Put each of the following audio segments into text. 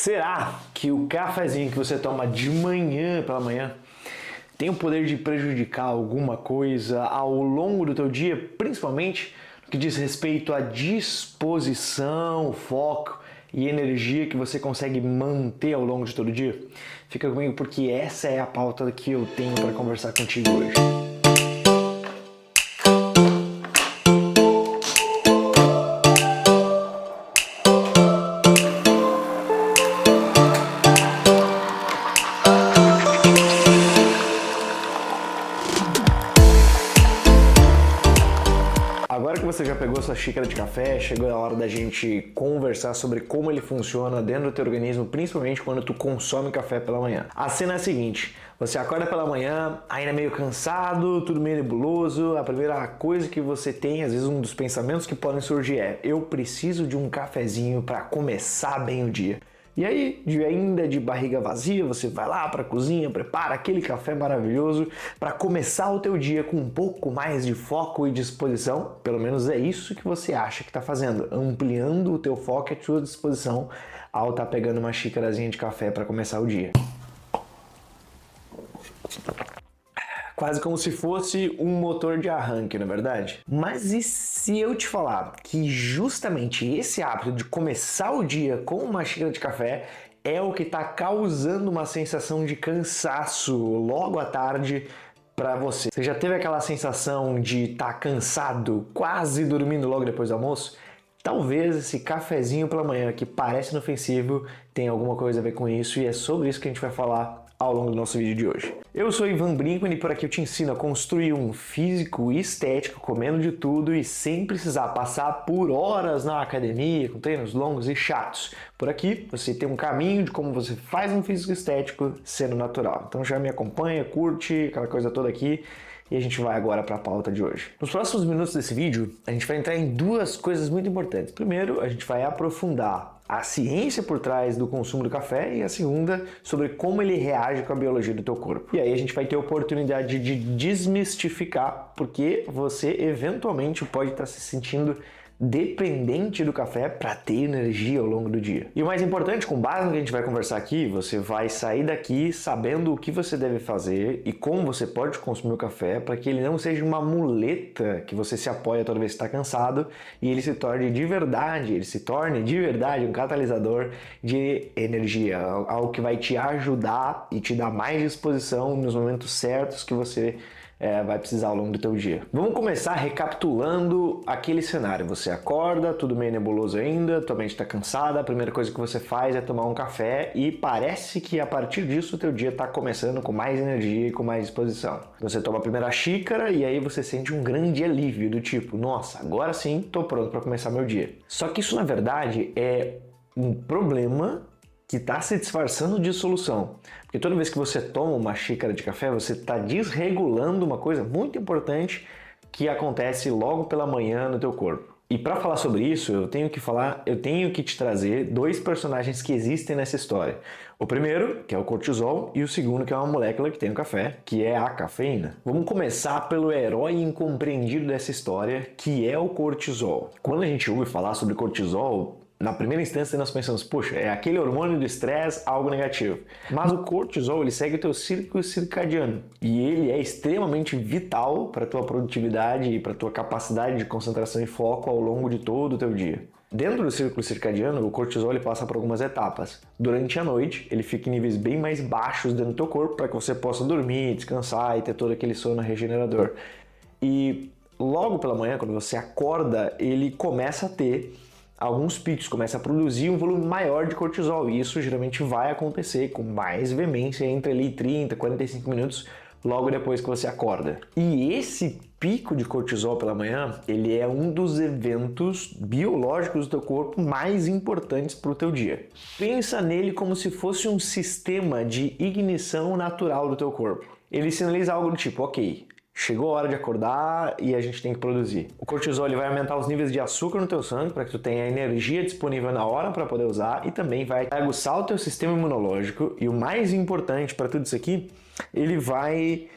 Será que o cafezinho que você toma de manhã pela manhã tem o poder de prejudicar alguma coisa ao longo do teu dia, principalmente no que diz respeito à disposição, foco e energia que você consegue manter ao longo de todo o dia? Fica comigo porque essa é a pauta que eu tenho para conversar contigo hoje. Agora que você já pegou sua xícara de café, chegou a hora da gente conversar sobre como ele funciona dentro do teu organismo, principalmente quando tu consome café pela manhã. A cena é a seguinte: você acorda pela manhã, ainda meio cansado, tudo meio nebuloso, a primeira coisa que você tem, às vezes um dos pensamentos que podem surgir é: eu preciso de um cafezinho para começar bem o dia. E aí, ainda de barriga vazia, você vai lá para a cozinha, prepara aquele café maravilhoso para começar o teu dia com um pouco mais de foco e disposição. Pelo menos é isso que você acha que está fazendo, ampliando o teu foco e a tua disposição ao estar pegando uma xícarazinha de café para começar o dia. Quase como se fosse um motor de arranque, não é verdade? Mas e se eu te falar que justamente esse hábito de começar o dia com uma xícara de café é o que está causando uma sensação de cansaço logo à tarde para você? Você já teve aquela sensação de estar cansado, quase dormindo logo depois do almoço? Talvez esse cafezinho pela manhã que parece inofensivo tenha alguma coisa a ver com isso, e é sobre isso que a gente vai falar ao longo do nosso vídeo de hoje. Eu sou Ivan Brinkmann e por aqui eu te ensino a construir um físico estético comendo de tudo e sem precisar passar por horas na academia com treinos longos e chatos. Por aqui você tem um caminho de como você faz um físico estético sendo natural. Então já me acompanha, curte aquela coisa toda aqui. E a gente vai agora para a pauta de hoje. Nos próximos minutos desse vídeo, a gente vai entrar em duas coisas muito importantes. Primeiro, a gente vai aprofundar a ciência por trás do consumo do café, e a segunda, sobre como ele reage com a biologia do teu corpo. E aí a gente vai ter a oportunidade de desmistificar porque você eventualmente pode estar se sentindo dependente do café para ter energia ao longo do dia. E o mais importante, com base no que a gente vai conversar aqui, você vai sair daqui sabendo o que você deve fazer e como você pode consumir o café para que ele não seja uma muleta que você se apoia toda vez que está cansado, e ele se torne de verdade, um catalisador de energia, algo que vai te ajudar e te dar mais disposição nos momentos certos que você vai precisar ao longo do teu dia. Vamos começar recapitulando aquele cenário. Você acorda, tudo meio nebuloso ainda, tua mente está cansada, a primeira coisa que você faz é tomar um café e parece que a partir disso o teu dia está começando com mais energia e com mais disposição. Você toma a primeira xícara e aí você sente um grande alívio do tipo: nossa, agora sim estou pronto para começar meu dia. Só que isso na verdade é um problema que está se disfarçando de solução. Porque toda vez que você toma uma xícara de café, você está desregulando uma coisa muito importante que acontece logo pela manhã no teu corpo. E para falar sobre isso, eu tenho que te trazer dois personagens que existem nessa história. O primeiro, que é o cortisol, e o segundo, que é uma molécula que tem no café, que é a cafeína. Vamos começar pelo herói incompreendido dessa história, que é o cortisol. Quando a gente ouve falar sobre cortisol, na primeira instância nós pensamos: puxa, é aquele hormônio do estresse, algo negativo. Mas o cortisol, ele segue o teu ciclo circadiano e ele é extremamente vital para a tua produtividade e para a tua capacidade de concentração e foco ao longo de todo o teu dia. Dentro do ciclo circadiano, o cortisol ele passa por algumas etapas. Durante a noite, ele fica em níveis bem mais baixos dentro do teu corpo para que você possa dormir, descansar e ter todo aquele sono regenerador. E logo pela manhã, quando você acorda, ele começa a ter alguns picos, começa a produzir um volume maior de cortisol, e isso geralmente vai acontecer com mais veemência entre ali 30 e 45 minutos logo depois que você acorda. E esse pico de cortisol pela manhã, ele é um dos eventos biológicos do teu corpo mais importantes para o teu dia. Pensa nele como se fosse um sistema de ignição natural do teu corpo. Ele sinaliza algo do tipo: ok, chegou a hora de acordar e a gente tem que produzir. O cortisol ele vai aumentar os níveis de açúcar no teu sangue para que tu tenha energia disponível na hora para poder usar, e também vai aguçar o teu sistema imunológico, e o mais importante para tudo isso aqui, ele vai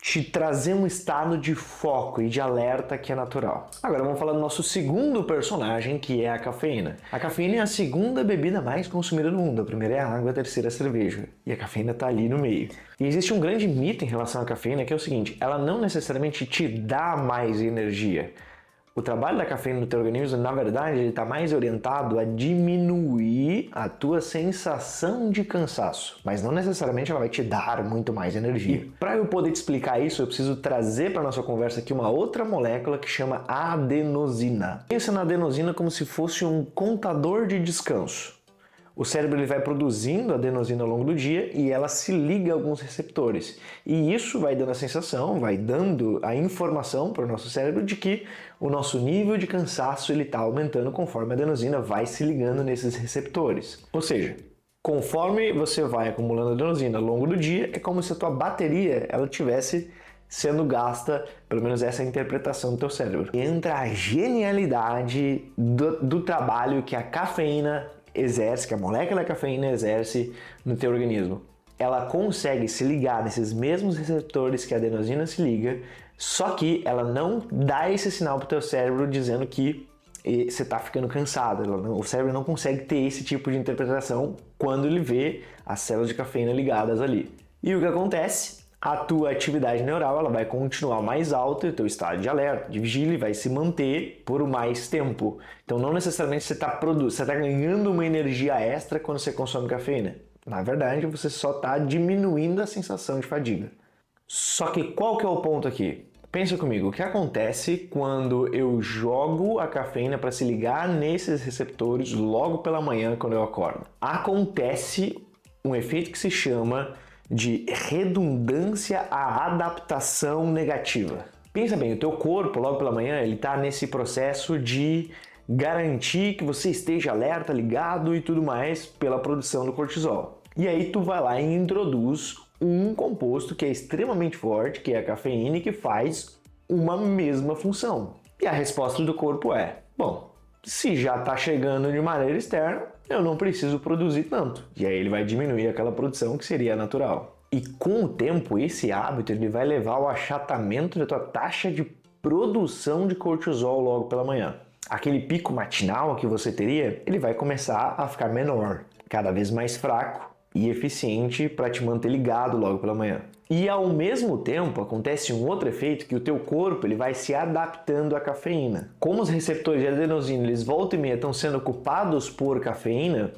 te trazer um estado de foco e de alerta que é natural. Agora vamos falar do nosso segundo personagem, que é a cafeína. A cafeína é a segunda bebida mais consumida do mundo. A primeira é a água, a terceira é a cerveja. E a cafeína está ali no meio. E existe um grande mito em relação à cafeína, que é o seguinte: ela não necessariamente te dá mais energia. O trabalho da cafeína no teu organismo, na verdade, ele está mais orientado a diminuir a tua sensação de cansaço, mas não necessariamente ela vai te dar muito mais energia. Para eu poder te explicar isso, eu preciso trazer para nossa conversa aqui uma outra molécula que chama adenosina. Pensa na adenosina como se fosse um contador de descanso. O cérebro ele vai produzindo adenosina ao longo do dia e ela se liga a alguns receptores. E isso vai dando a sensação, vai dando a informação para o nosso cérebro de que o nosso nível de cansaço está aumentando conforme a adenosina vai se ligando nesses receptores. Ou seja, conforme você vai acumulando adenosina ao longo do dia, é como se a tua bateria ela tivesse sendo gasta, pelo menos essa é a interpretação do teu cérebro. Entra a genialidade do trabalho que a cafeína exerce, que a molécula da cafeína exerce no teu organismo. Ela consegue se ligar nesses mesmos receptores que a adenosina se liga, só que ela não dá esse sinal para o teu cérebro dizendo que você está ficando cansado. O cérebro não consegue ter esse tipo de interpretação quando ele vê as células de cafeína ligadas ali. E o que acontece? A tua atividade neural ela vai continuar mais alta e o teu estado de alerta, de vigília, vai se manter por mais tempo. Então não necessariamente você está ganhando uma energia extra quando você consome cafeína. Na verdade, você só está diminuindo a sensação de fadiga. Só que qual que é o ponto aqui? Pensa comigo, o que acontece quando eu jogo a cafeína para se ligar nesses receptores logo pela manhã quando eu acordo? Acontece um efeito que se chama de redundância à adaptação negativa. Pensa bem, o teu corpo logo pela manhã ele está nesse processo de garantir que você esteja alerta, ligado e tudo mais pela produção do cortisol. E aí tu vai lá e introduz um composto que é extremamente forte, que é a cafeína, e que faz uma mesma função. E a resposta do corpo é: bom, se já está chegando de maneira externa, eu não preciso produzir tanto. E aí ele vai diminuir aquela produção que seria natural. E com o tempo, esse hábito ele vai levar ao achatamento da tua taxa de produção de cortisol logo pela manhã. Aquele pico matinal que você teria, ele vai começar a ficar menor, cada vez mais fraco e eficiente para te manter ligado logo pela manhã. E ao mesmo tempo acontece um outro efeito, que o teu corpo ele vai se adaptando à cafeína. Como os receptores de adenosina eles volta e meia estão sendo ocupados por cafeína,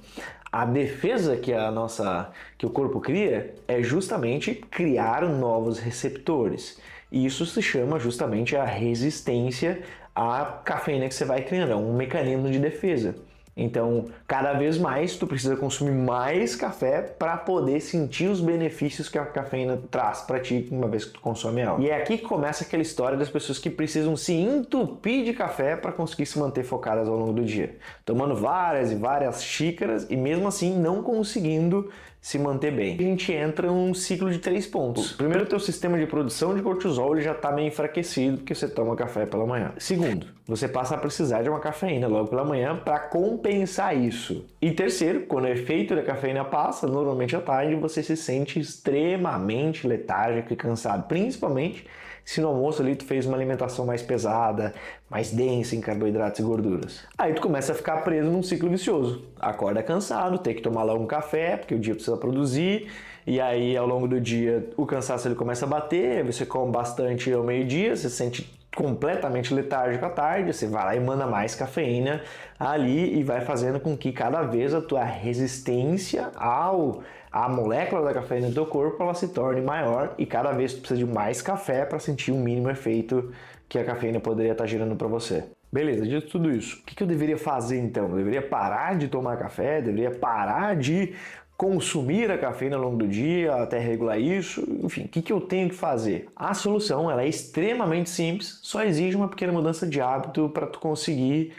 a defesa que o corpo cria é justamente criar novos receptores. E isso se chama justamente a resistência à cafeína que você vai criando, é um mecanismo de defesa. Então, cada vez mais tu precisa consumir mais café para poder sentir os benefícios que a cafeína traz para ti uma vez que tu consome ela. E é aqui que começa aquela história das pessoas que precisam se entupir de café para conseguir se manter focadas ao longo do dia, tomando várias e várias xícaras e mesmo assim não conseguindo se manter bem. A gente entra num ciclo de 3 pontos. Primeiro, o teu sistema de produção de cortisol ele já está meio enfraquecido porque você toma café pela manhã. Segundo, você passa a precisar de uma cafeína logo pela manhã para compensar isso. E terceiro, quando o efeito da cafeína passa, normalmente à tarde você se sente extremamente letárgico e cansado, principalmente se no almoço ali tu fez uma alimentação mais pesada, mais densa em carboidratos e gorduras. Aí tu começa a ficar preso num ciclo vicioso. Acorda cansado, tem que tomar logo um café, porque o dia precisa produzir, e aí ao longo do dia o cansaço ele começa a bater, você come bastante ao meio-dia, você se sente completamente letárgico à tarde, você vai lá e manda mais cafeína ali e vai fazendo com que cada vez a tua resistência à molécula da cafeína no teu corpo ela se torne maior e cada vez tu precisa de mais café para sentir o mínimo efeito que a cafeína poderia estar gerando para você. Beleza, dito tudo isso, o que eu deveria fazer então? Eu deveria parar de tomar café? Deveria parar de consumir a cafeína ao longo do dia até regular isso? Enfim, o que eu tenho que fazer? A solução ela é extremamente simples, só exige uma pequena mudança de hábito para tu conseguir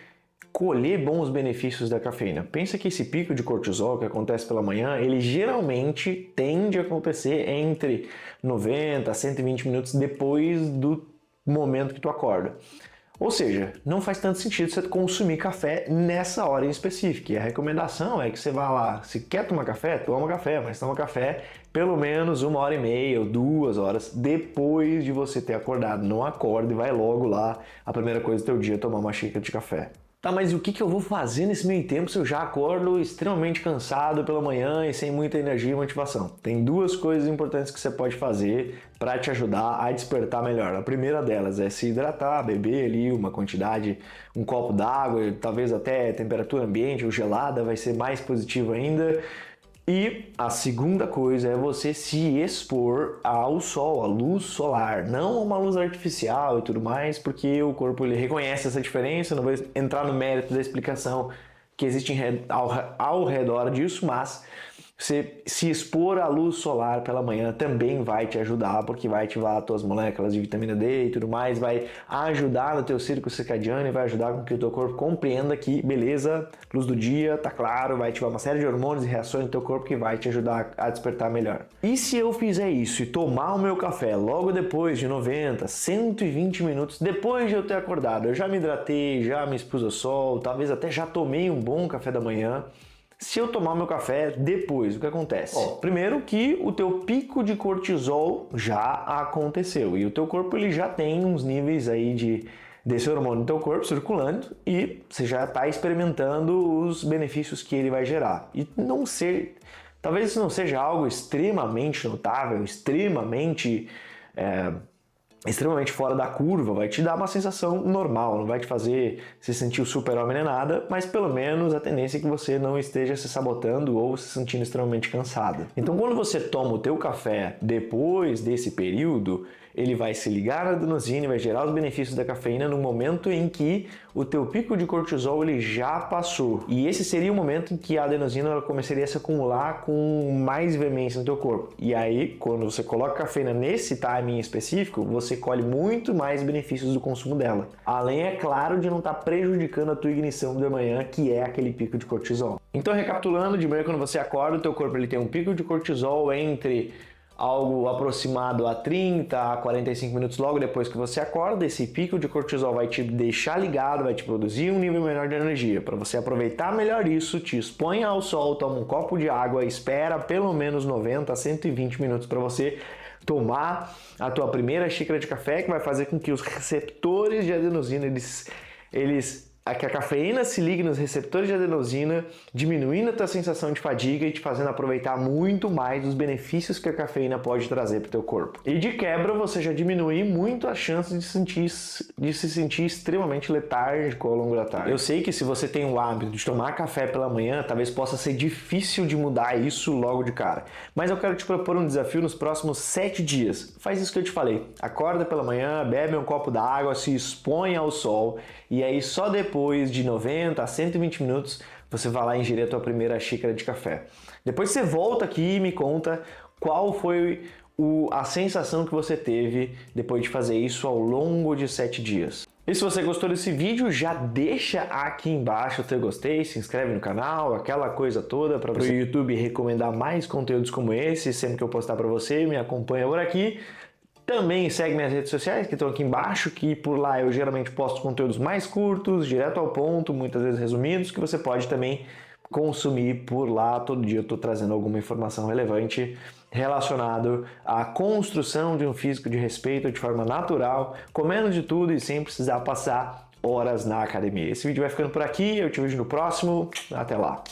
colher bons benefícios da cafeína. Pensa que esse pico de cortisol que acontece pela manhã, ele geralmente tende a acontecer entre 90 a 120 minutos depois do momento que tu acorda. Ou seja, não faz tanto sentido você consumir café nessa hora em específico. E a recomendação é que você vá lá, se quer tomar café, toma café, mas toma café pelo menos 1h30 ou 2 horas depois de você ter acordado. Não acorde e vai logo lá, a primeira coisa do teu dia, tomar uma xícara de café. Tá, mas o que eu vou fazer nesse meio tempo se eu já acordo extremamente cansado pela manhã e sem muita energia e motivação? Tem 2 coisas importantes que você pode fazer para te ajudar a despertar melhor. A primeira delas é se hidratar, beber ali uma quantidade, um copo d'água, talvez até temperatura ambiente ou gelada, vai ser mais positivo ainda. E a segunda coisa é você se expor ao sol, à luz solar, não a uma luz artificial e tudo mais, porque o corpo ele reconhece essa diferença. Não vou entrar no mérito da explicação que existe ao redor disso, mas você se expor à luz solar pela manhã também vai te ajudar, porque vai ativar as tuas moléculas de vitamina D e tudo mais, vai ajudar no teu ciclo circadiano e vai ajudar com que o teu corpo compreenda que, beleza, luz do dia, tá claro, vai ativar uma série de hormônios e reações no teu corpo que vai te ajudar a despertar melhor. E se eu fizer isso e tomar o meu café logo depois de 90, 120 minutos depois de eu ter acordado, eu já me hidratei, já me expus ao sol, talvez até já tomei um bom café da manhã. Se eu tomar meu café depois, o que acontece? Primeiro que o teu pico de cortisol já aconteceu e o teu corpo ele já tem uns níveis aí desse hormônio no teu corpo circulando e você já está experimentando os benefícios que ele vai gerar. E talvez isso não seja algo extremamente notável, extremamente fora da curva, vai te dar uma sensação normal, não vai te fazer se sentir o super-homem nem nada, mas pelo menos a tendência é que você não esteja se sabotando ou se sentindo extremamente cansado. Então quando você toma o teu café depois desse período, ele vai se ligar na adenosina e vai gerar os benefícios da cafeína no momento em que o teu pico de cortisol ele já passou. E esse seria o momento em que a adenosina ela começaria a se acumular com mais veemência no teu corpo. E aí, quando você coloca a cafeína nesse timing específico, você colhe muito mais benefícios do consumo dela. Além, é claro, de não estar prejudicando a tua ignição da manhã, que é aquele pico de cortisol. Então, recapitulando, de manhã quando você acorda, o teu corpo ele tem um pico de cortisol entre algo aproximado a 30 a 45 minutos logo depois que você acorda. Esse pico de cortisol vai te deixar ligado, vai te produzir um nível menor de energia. Para você aproveitar melhor isso, te expõe ao sol, toma um copo de água, espera pelo menos 90 a 120 minutos para você tomar a tua primeira xícara de café, que vai fazer com que os receptores de adenosina, que a cafeína se ligue nos receptores de adenosina, diminuindo a tua sensação de fadiga e te fazendo aproveitar muito mais dos benefícios que a cafeína pode trazer para o teu corpo. E de quebra, você já diminui muito as chances de se sentir extremamente letárgico ao longo da tarde. Eu sei que se você tem o hábito de tomar café pela manhã, talvez possa ser difícil de mudar isso logo de cara. Mas eu quero te propor um desafio nos próximos 7 dias. Faz isso que eu te falei. Acorda pela manhã, bebe um copo d'água, se expõe ao sol e aí só depois de 90 a 120 minutos, você vai lá ingerir a tua primeira xícara de café. Depois você volta aqui e me conta qual foi a sensação que você teve depois de fazer isso ao longo de 7 dias. E se você gostou desse vídeo, já deixa aqui embaixo o teu gostei, se inscreve no canal, aquela coisa toda para o YouTube recomendar mais conteúdos como esse, sempre que eu postar para você, me acompanha por aqui. Também segue minhas redes sociais que estão aqui embaixo, que por lá eu geralmente posto conteúdos mais curtos, direto ao ponto, muitas vezes resumidos, que você pode também consumir por lá. Todo dia eu estou trazendo alguma informação relevante relacionado à construção de um físico de respeito de forma natural, comendo de tudo e sem precisar passar horas na academia. Esse vídeo vai ficando por aqui, eu te vejo no próximo, até lá!